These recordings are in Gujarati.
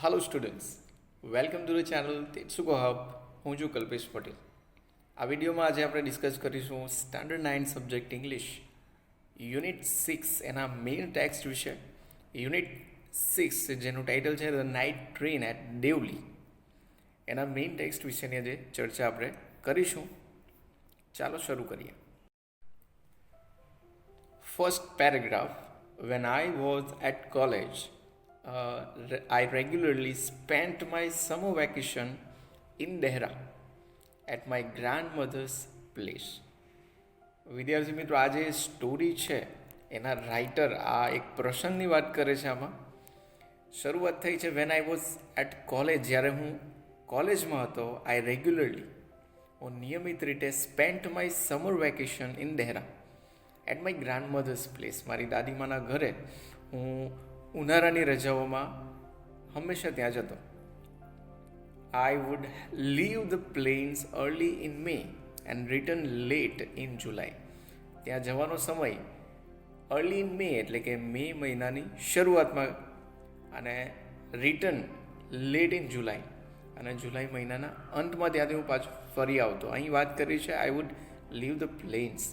Hello students, welcome to the channel Tetsuko Hub. હું છું કલ્પેશ પટેલ. આ વિડીયોમાં આજે આપણે ડિસ્કસ કરીશું સ્ટાન્ડર્ડ 9 સબ્જેક્ટ ઇંગ્લિશ યુનિટ 6 એના મેઇન ટેક્સ્ટ વિશે. યુનિટ 6 જેનું ટાઇટલ છે the night train at Deoli, એના મેઇન ટેક્સ્ટ વિશેની આજે ચર્ચા આપણે કરીશું. ચાલો શરૂ કરીએ. First paragraph. When I was at college, I regularly spent my summer vacation in Dehra at my grandmother's place. વિદ્યાર્થી મિત્રો, આ જે સ્ટોરી છે એના રાઇટર આ એક પ્રસંગની વાત કરે છે. આમાં શરૂઆત થઈ છે when I was at college, જ્યારે હું કોલેજમાં હતો. આઈ રેગ્યુલરલી, હું નિયમિત રીતે spent my summer vacation in Dehra at my grandmother's place, મારી દાદીમાના ઘરે હું ઉનાળાની રજાઓમાં હંમેશા ત્યાં જતો. I would leave the plains early in May and return late in July. ત્યાં જવાનો સમય અર્લી ઇન મે એટલે કે મે મહિનાની શરૂઆતમાં, અને રિટર્ન લેટ ઇન જુલાઈ, અને જુલાઈ મહિનાના અંતમાં ત્યાંથી હું પાછો ફરી આવતો. અહીં વાત કરી છે I would leave the plains.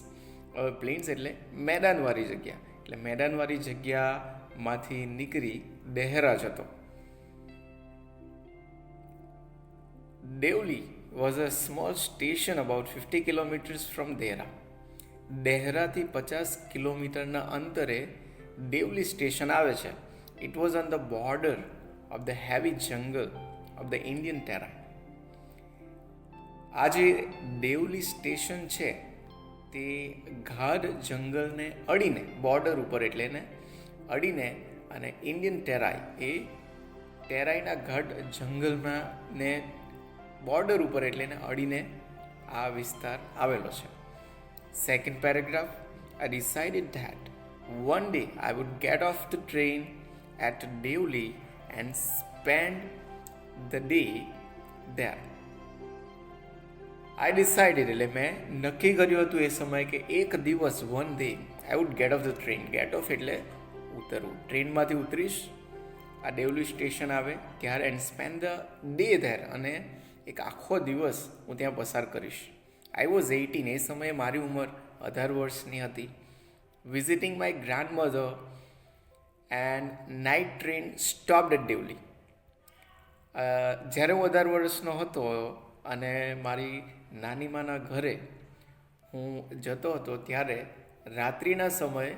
હવે પ્લેન્સ એટલે મેદાનવાળી જગ્યા, એટલે મેદાનવાળી જગ્યામાંથી નીકળી દહેરા જતો. Deoli was a small station about 50 kilometres from Dehra. દહેરાથી 50 કિલોમીટરના અંતરે દેવલી સ્ટેશન આવે છે. It was on the border of the heavy jungle of the Indian Terai. આ જે દેવલી સ્ટેશન છે તે ગાઢ જંગલને અડીને, બોર્ડર ઉપર એટલે એને અડીને, અને ઇન્ડિયન ટેરાઈ, એ ટેરાઈના ગાઢ જંગલમાં ને બોર્ડર ઉપર એટલે એને અડીને આ વિસ્તાર આવેલો છે. Second paragraph. I decided that one day I would get off the train at Deoli and spend the day there. I decided એટલે મેં નક્કી કર્યું હતું એ સમયે કે એક દિવસ, one day, I would get off the train. Get off એટલે ઉતરવું. ટ્રેનમાંથી ઉતરીશ, આ દેવલી સ્ટેશન આવે ત્યારે, and spend the day there, અને એક આખો દિવસ હું ત્યાં પસાર કરીશ. આઈ વોઝ 18, એ સમયે મારી ઉંમર 18 વર્ષની હતી. Visiting my grandmother and night train stopped at Deoli. જ્યારે હું 18 વર્ષનો હતો અને મારી નાનીમાના ઘરે હું જતો હતો, ત્યારે રાત્રિના સમયે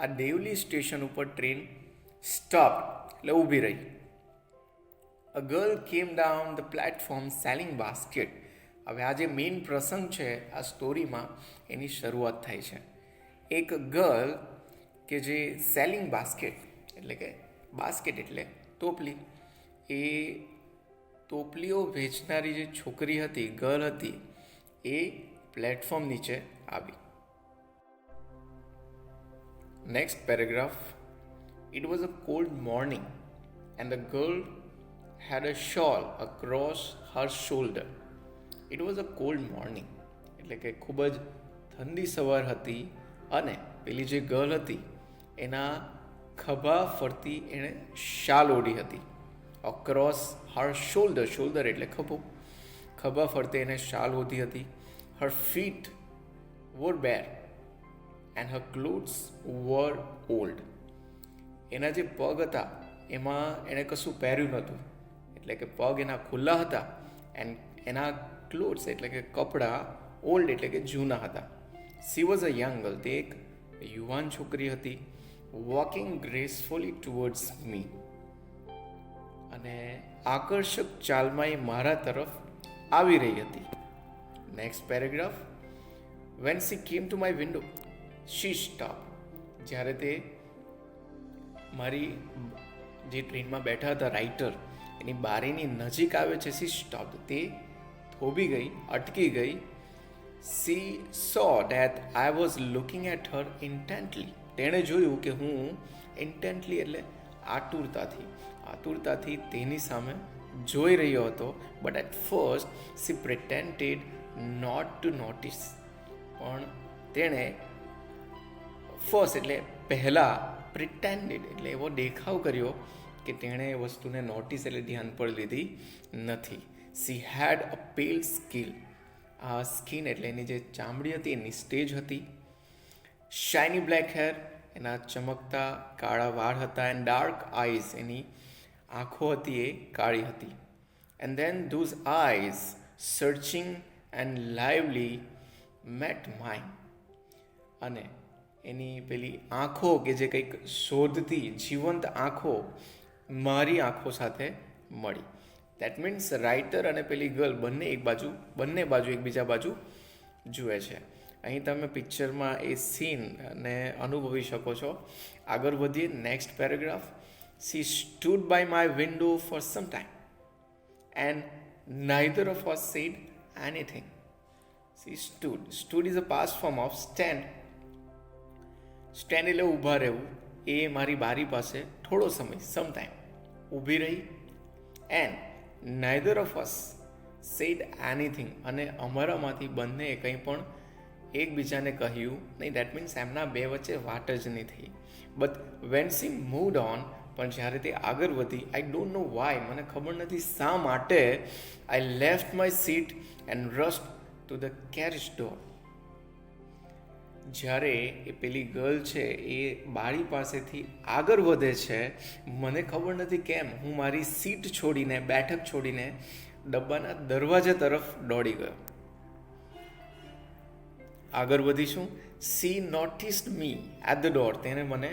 આ દેવલી સ્ટેશન ઉપર ટ્રેન સ્ટોપ એટલે ઊભી રહી. અ ગર્લ કેમ down the platform selling basket. હવે આ જે મેઇન પ્રસંગ છે આ સ્ટોરીમાં, એની શરૂઆત થાય છે. એક ગર્લ કે જે સેલિંગ બાસ્કેટ એટલે કે બાસ્કેટ એટલે ટોપલી, એ ટોપલીઓ વેચનારી જે છોકરી હતી, ગર્લ હતી, એ પ્લેટફોર્મ નીચે આવી. Next paragraph. It was a cold morning and the girl had a shawl across her shoulder. It was a cold morning એટલે કે ખૂબ જ ઠંડી સવાર હતી, અને પેલી જે ગર્લ હતી એના ખભા ફરતી એણે શાલ ઓઢી હતી. અક્રોસ હર શોલ્ડર, શોલ્ડર એટલે ખભો, ખભા ફરતે એને શાલ ઓઢી હતી. Her feet were bare and her clothes were old. એના જે પગ હતા એમાં એણે કશું પહેર્યું નહોતું, એટલે કે પગ એના ખુલ્લા હતા, એન્ડ એના ક્લોથ્સ એટલે કે કપડાં ઓલ્ડ એટલે કે જૂના હતા. She was a young girl, તે એક યુવાન છોકરી હતી. વોકિંગ ગ્રેસફુલી ટુવર્ડ્સ મી, અને આકર્ષક ચાલમાં એ મારા તરફ આવી રહી હતી. Next paragraph. When she came to my window she stop. જ્યારે તે મારી જે ટ્રેનમાં બેઠા હતા રાઇટર, એની બારીની નજીક આવે છે, સી સ્ટોપ, તે થોભી ગઈ, અટકી ગઈ. She saw that I was looking at her intently. તેણે જોયું કે હું ઇન્ટેન્ટલી એટલે આતુરતાથી તેની સામે જોઈ રહ્યો હતો. But at first she pretended not to notice. પણ તેણે ફર્સ્ટ એટલે પહેલાં પ્રિટેન્ડેડ એટલે એવો દેખાવ કર્યો કે કે તેણે એ વસ્તુને નોટિસ એટલે ધ્યાન પર લીધી નથી. સી હેડ અ પેલ સ્કિન. આ સ્કિન એટલે એની જે ચામડી હતી એની સ્ટેજ હતી. શાઇની બ્લેક હેર, એના ચમકતા કાળા વાળ હતા. એન્ડ ડાર્ક આઈઝ, એની આંખો હતી એ કાળી હતી. And then those eyes searching and lively met mine. અને એની પેલી આંખો કે જે કંઈક શોધતી જીવંત આંખો મારી આંખો સાથે મળી. દેટ મીન્સ રાઇટર અને પેલી ગર્લ બંને બાજુ એકબીજા બાજુ જુએ છે. અહીં તમે પિક્ચરમાં એ સીનને અનુભવી શકો છો. આગળ વધીએ. Next paragraph. She stood by my window for some time and neither of us said anything. She stood. Stood is a past form of stand. Stand એટલે ઊભા રહેવું. એ મારી બારી પાસે થોડો સમય સમ ટાઈમ ઊભી રહી. And neither of us said anything, અને અમારામાંથી બંનેએ કંઈ પણ એકબીજાને કહ્યું નહીં. દેટ મીન્સ એમના બે વચ્ચે વાત જ નહીં થઈ. But when she moved on, પણ જ્યારે તે આગળ વધી, આઈ ડોન્ટ નો વાય, મને ખબર નથી શા માટે, I left my seat and rust to the carriage door. જ્યારે એ પેલી ગર્લ છે એ બારી પાસેથી આગળ વધે છે, મને ખબર નથી કેમ હું મારી સીટ છોડીને, બેઠક છોડીને ડબ્બાના દરવાજા તરફ દોડી ગયો. આગળ વધીશું. She noticed me at the door. તેણે મને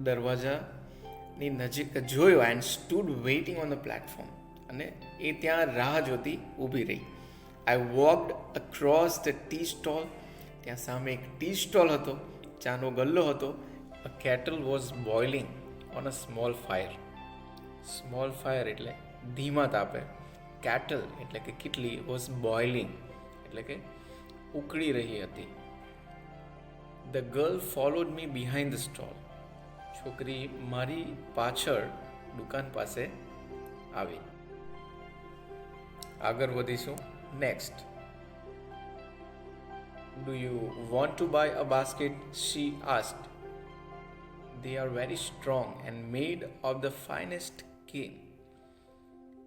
દરવાજાની નજીક જોયો. And stood waiting on the platform. અને એ ત્યાં રાહ જોતી ઊભી રહી. I walked across the tea stall. ત્યાં સામે એક ટી સ્ટોલ હતો, ચાનો ગલ્લો હતો. A kettle was boiling on a small fire. Small fire એટલે ધીમા તાપે. કેટલ એટલે કે કેટલી, વોઝ બોઇલિંગ એટલે કે ઉકળી રહી હતી. The girl followed me behind the stall. છોકરી મારી પાછળ દુકાન પાસે આવી. આગળ વધીશું. Next. Do you want to buy a basket? She asked. They are very strong and made of the finest cane.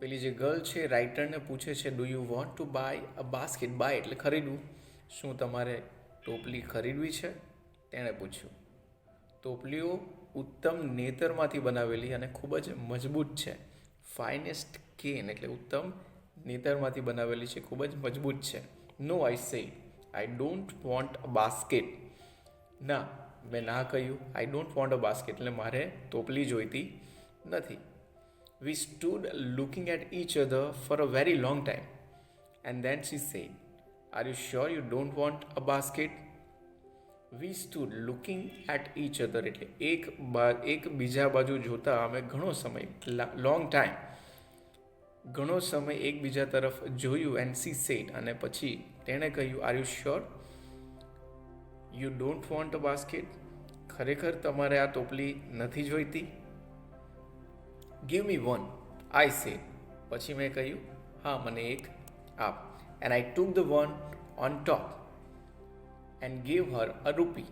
પેલી જે ગર્લ છે રાઇટરને પૂછે છે, do you want to buy a basket. Buy એટલે ખરીદવું. શું તમારે ટોપલી ખરીદવી છે? તેણે પૂછ્યું. ટોપલીઓ ઉત્તમ નેતરમાંથી બનાવેલી અને ખૂબ જ મજબૂત છે. ફાઇનેસ્ટ કેન એટલે ઉત્તમ નેતરમાંથી બનાવેલી છે, ખૂબ જ મજબૂત છે. નો, આઈ સે, I don't want a basket. ના, મેં ના કહ્યું. I don't want a basket એટલે મારે ટોપલી જોઈતી નથી. We stood looking at each other for a very long time. And then she said, are you sure you don't want a basket? We stood looking at each other એટલે એક બીજા બાજુ જોતા અમે ઘણો સમય, લોંગ ટાઈમ, ઘણો સમય એકબીજા તરફ જોયું. એન્ડ she said, અને પછી તેણે કહ્યું, are you sure you don't want a basket? ખરેખર તમારે આ ટોપલી નથી જોઈતી? Give me one, I said. પછી મેં કહ્યું, હા, મને એક આપ. And I took the one on top and gave her a rupee.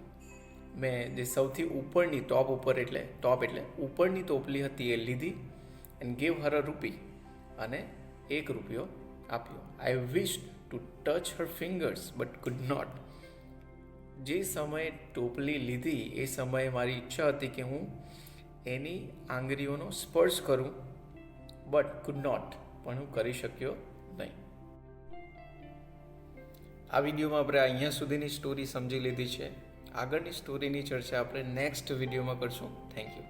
મેં જે સૌથી ઉપરની ટોપ એટલે ઉપરની ટોપલી હતી એ લીધી. and gave her a rupee. અને ₹1 આપ્યો. I wished to touch her fingers but could not. જે સમયે ટોપલી લીધી એ સમયે મારી ઈચ્છા હતી કે હું એની આંગળીઓનો સ્પર્શ કરું, બટ કુડ નોટ, પણ હું કરી શક્યો નહીં. આ વિડીયોમાં આપણે અહીંયા સુધીની સ્ટોરી સમજી લીધી છે. આગળની સ્ટોરીની ચર્ચા આપણે નેક્સ્ટ વિડીયોમાં કરશું. Thank you.